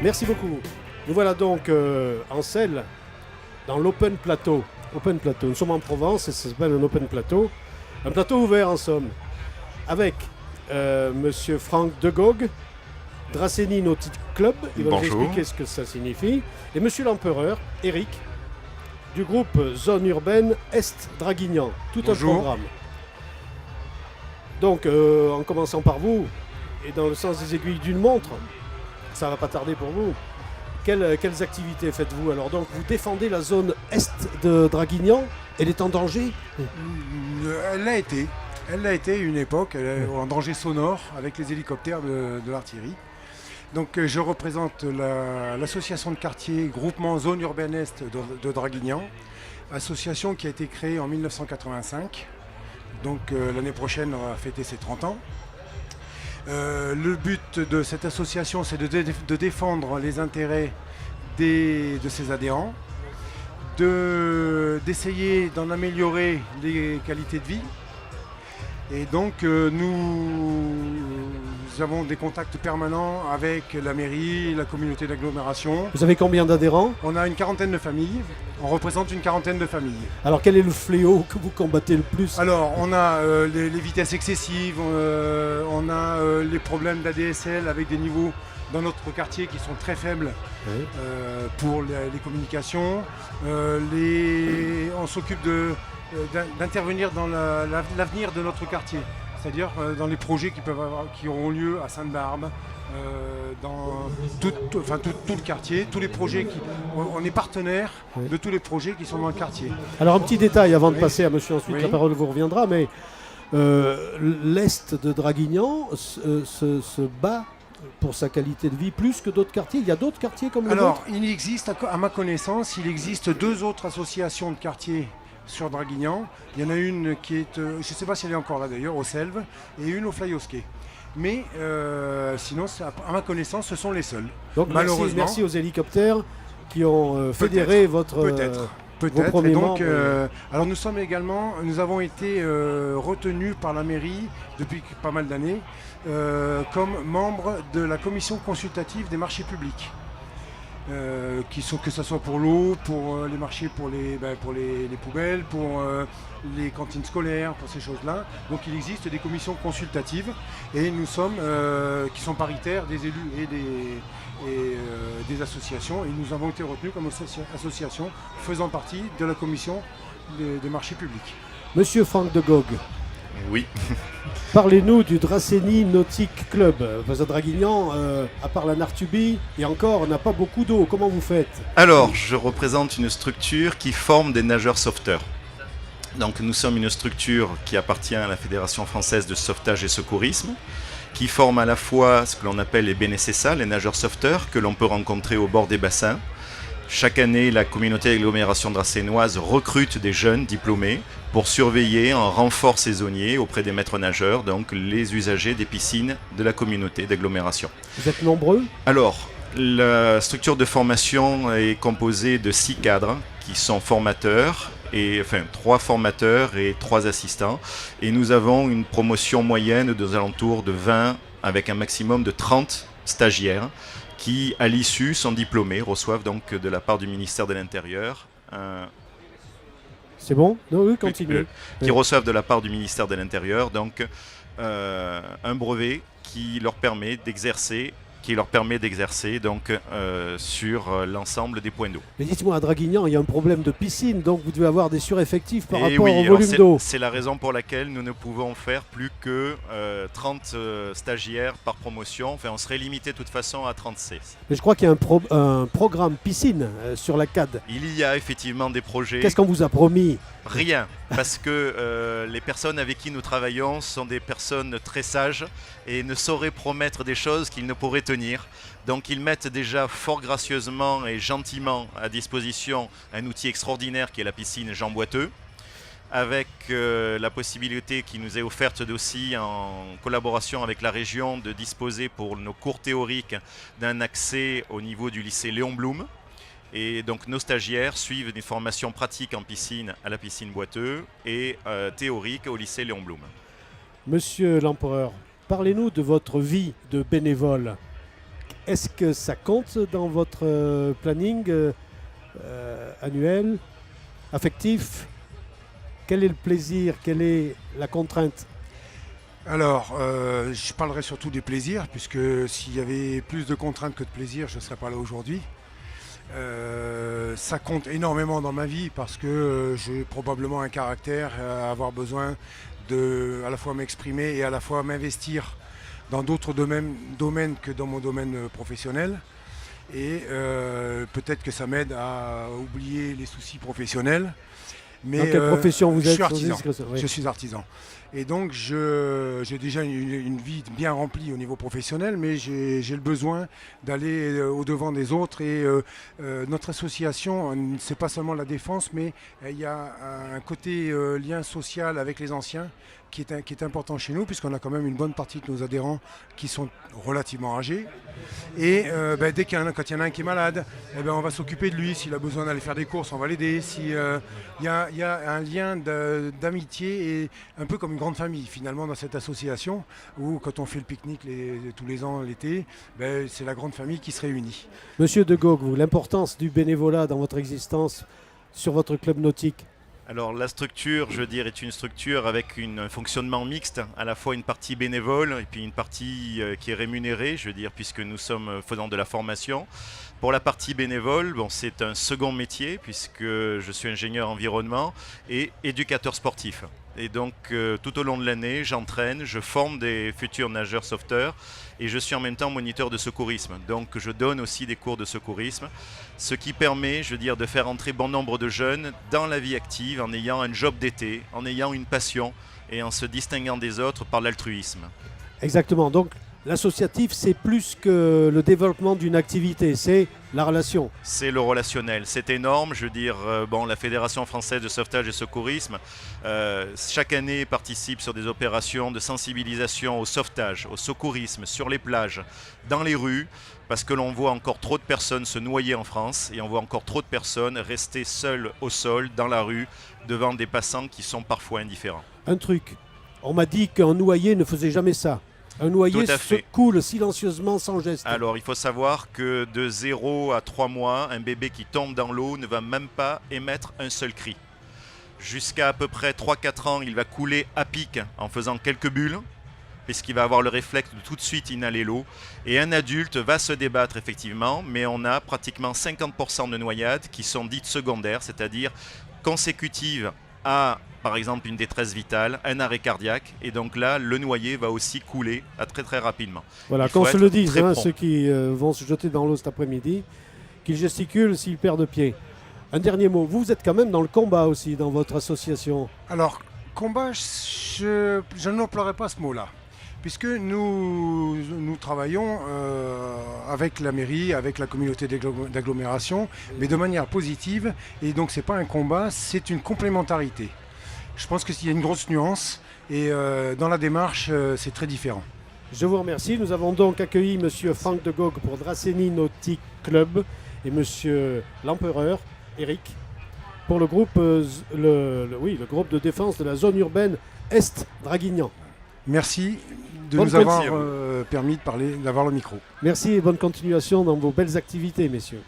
Merci beaucoup. Nous voilà donc en selle dans l'Open Plateau. Open Plateau. Nous sommes en Provence et ça s'appelle un Open Plateau. Un plateau ouvert en somme. Avec Monsieur Franck de Gogh, Dracénie Nautic Club, il va nous expliquer ce que ça signifie. Et Monsieur l'Empereur, Eric, du groupe Zone Urbaine Est Draguignan. Tout un programme. Donc, en commençant par vous, et dans le sens des aiguilles d'une montre, ça va pas tarder pour vous. Quelles activités faites-vous? Alors donc, vous défendez la zone Est de Draguignan. Elle est en danger? Elle l'a été. Elle l'a été une époque, elle est en danger sonore avec les hélicoptères de l'artillerie. Donc je représente l'association de quartier Groupement Zone Urbaine Est de Draguignan, association qui a été créée en 1985. Donc l'année prochaine, on va fêter ses 30 ans. Le but de cette association, c'est de défendre les intérêts de ses adhérents, d'essayer d'en améliorer les qualités de vie. Et donc nous avons des contacts permanents avec la mairie, la communauté d'agglomération. Vous avez combien d'adhérents? On a une quarantaine de familles, on représente une quarantaine de familles. Alors quel est le fléau que vous combattez le plus? Alors on a les vitesses excessives, on a les problèmes d'ADSL avec des niveaux dans notre quartier qui sont très faibles pour les communications. On s'occupe d'intervenir dans l'avenir de notre quartier, c'est-à-dire dans les projets qui auront lieu à Sainte-Barbe, dans tout le quartier, tous les projets on est partenaire de tous les projets qui sont dans le quartier. Alors un petit détail avant de passer à monsieur ensuite, la parole vous reviendra, mais l'Est de Draguignan se bat pour sa qualité de vie plus que d'autres quartiers. Il y a d'autres quartiers comme le vôtre? Il existe, à ma connaissance, il existe 2 autres associations de quartiers sur Draguignan. Il y en a une qui est, je ne sais pas si elle est encore là d'ailleurs, au Selve, et une au Flyosquet. Mais sinon, à ma connaissance, ce sont les seuls. Donc malheureusement, merci aux hélicoptères qui ont fédéré votre... Peut-être. Et donc, alors nous avons été retenus par la mairie depuis pas mal d'années comme membres de la commission consultative des marchés publics. Que ce soit pour l'eau, pour les marchés, pour les poubelles, pour les cantines scolaires, pour ces choses-là. Donc il existe des commissions consultatives et nous sommes, qui sont paritaires, des élus et des associations, et nous avons été retenus comme association faisant partie de la commission des marchés publics. Monsieur Franck de Gogh. Oui. Parlez-nous du Dracénie Nautic Club. Parce à Draguignan, à part la Nartubie, et encore, on n'a pas beaucoup d'eau. Comment vous faites? Alors, je représente une structure qui forme des nageurs sauveteurs. Donc, nous sommes une structure qui appartient à la Fédération française de sauvetage et secourisme, qui forme à la fois ce que l'on appelle les BNSSA, les nageurs sauveteurs, que l'on peut rencontrer au bord des bassins. Chaque année, la communauté d'agglomération dracénoise recrute des jeunes diplômés pour surveiller en renfort saisonnier auprès des maîtres nageurs, donc les usagers des piscines de la communauté d'agglomération. Vous êtes nombreux? Alors, la structure de formation est composée de 6 cadres qui sont formateurs, 3 formateurs et 3 assistants. Et nous avons une promotion moyenne aux alentours de 20 avec un maximum de 30 stagiaires qui, à l'issue, sont diplômés, reçoivent donc de la part du ministère de l'Intérieur C'est bon? Non, oui, continuez. Qui reçoivent de la part du ministère de l'Intérieur donc un brevet qui leur permet d'exercer donc sur l'ensemble des points d'eau. Mais dites-moi, à Draguignan, il y a un problème de piscine, donc vous devez avoir des sureffectifs par rapport au volume d'eau. C'est la raison pour laquelle nous ne pouvons faire plus que 30 stagiaires par promotion. Enfin, on serait limité de toute façon à 36. Mais je crois qu'il y a un programme piscine sur la CAD. Il y a effectivement des projets. Qu'est-ce qu'on vous a promis? Rien, parce que les personnes avec qui nous travaillons sont des personnes très sages et ne sauraient promettre des choses qu'ils ne pourraient tenir. Donc ils mettent déjà fort gracieusement et gentiment à disposition un outil extraordinaire qui est la piscine Jean Boiteux, avec la possibilité qui nous est offerte aussi en collaboration avec la région de disposer pour nos cours théoriques d'un accès au niveau du lycée Léon Blum. Et donc nos stagiaires suivent des formations pratiques en piscine à la piscine Boiteux et théoriques au lycée Léon Blum. Monsieur l'Empereur, parlez-nous de votre vie de bénévole. Est-ce que ça compte dans votre planning annuel, affectif? Quel est le plaisir? Quelle est la contrainte? Alors, je parlerai surtout des plaisirs, puisque s'il y avait plus de contraintes que de plaisirs, je ne serais pas là aujourd'hui. Ça compte énormément dans ma vie parce que j'ai probablement un caractère à avoir besoin de à la fois m'exprimer et à la fois m'investir dans d'autres domaines que dans mon domaine professionnel. Et peut-être que ça m'aide à oublier les soucis professionnels. Mais, dans quelle profession vous êtes? Je suis artisan. Oui. Je suis artisan. Et donc j'ai déjà une vie bien remplie au niveau professionnel, mais j'ai le besoin d'aller au-devant des autres. Et notre association, c'est pas seulement la défense, mais il y a un côté lien social avec les anciens qui est important chez nous, puisqu'on a quand même une bonne partie de nos adhérents qui sont relativement âgés. Et quand il y en a un qui est malade, on va s'occuper de lui. S'il a besoin d'aller faire des courses, on va l'aider. Il y a un lien d'amitié et un peu comme une grande famille finalement dans cette association où quand on fait le pique-nique tous les ans l'été, c'est la grande famille qui se réunit. Monsieur de Gaugue, l'importance du bénévolat dans votre existence sur votre club nautique? Alors la structure, je veux dire, est une structure avec un fonctionnement mixte, à la fois une partie bénévole et puis une partie qui est rémunérée, je veux dire, puisque nous sommes faisant de la formation. Pour la partie bénévole, c'est un second métier puisque je suis ingénieur environnement et éducateur sportif. Et donc tout au long de l'année, j'entraîne, je forme des futurs nageurs sauveteurs et je suis en même temps moniteur de secourisme. Donc je donne aussi des cours de secourisme, ce qui permet, je veux dire, de faire entrer bon nombre de jeunes dans la vie active en ayant un job d'été, en ayant une passion et en se distinguant des autres par l'altruisme. Exactement. Donc l'associatif, c'est plus que le développement d'une activité, c'est la relation. C'est le relationnel, c'est énorme. Je veux dire, la Fédération française de sauvetage et secourisme, chaque année participe sur des opérations de sensibilisation au sauvetage, au secourisme, sur les plages, dans les rues, parce que l'on voit encore trop de personnes se noyer en France et on voit encore trop de personnes rester seules au sol, dans la rue, devant des passants qui sont parfois indifférents. Un truc, on m'a dit qu'un noyé ne faisait jamais ça. Un noyé se coule silencieusement sans geste. Alors il faut savoir que de 0 à 3 mois, un bébé qui tombe dans l'eau ne va même pas émettre un seul cri. Jusqu'à peu près 3-4 ans, il va couler à pic en faisant quelques bulles, puisqu'il va avoir le réflexe de tout de suite inhaler l'eau. Et un adulte va se débattre effectivement, mais on a pratiquement 50% de noyades qui sont dites secondaires, c'est-à-dire consécutives à, par exemple, une détresse vitale, un arrêt cardiaque, et donc là, le noyé va aussi couler très très rapidement. Voilà, qu'on se le dise, ceux qui vont se jeter dans l'eau cet après-midi, qu'ils gesticulent s'ils perdent pied. Un dernier mot, vous êtes quand même dans le combat aussi, dans votre association. Alors, combat, je n'emploierai pas ce mot-là, puisque nous travaillons avec la mairie, avec la communauté d'agglomération, mais de manière positive, et donc c'est pas un combat, c'est une complémentarité. Je pense qu'il y a une grosse nuance, et dans la démarche, c'est très différent. Je vous remercie. Nous avons donc accueilli M. Franck de Gaugue pour Dracénie Nautic Club et M. l'Empereur, Eric, pour le groupe, le groupe de défense de la zone urbaine Est-Draguignan. Merci de nous avoir permis de parler, d'avoir le micro. Merci et bonne continuation dans vos belles activités, messieurs.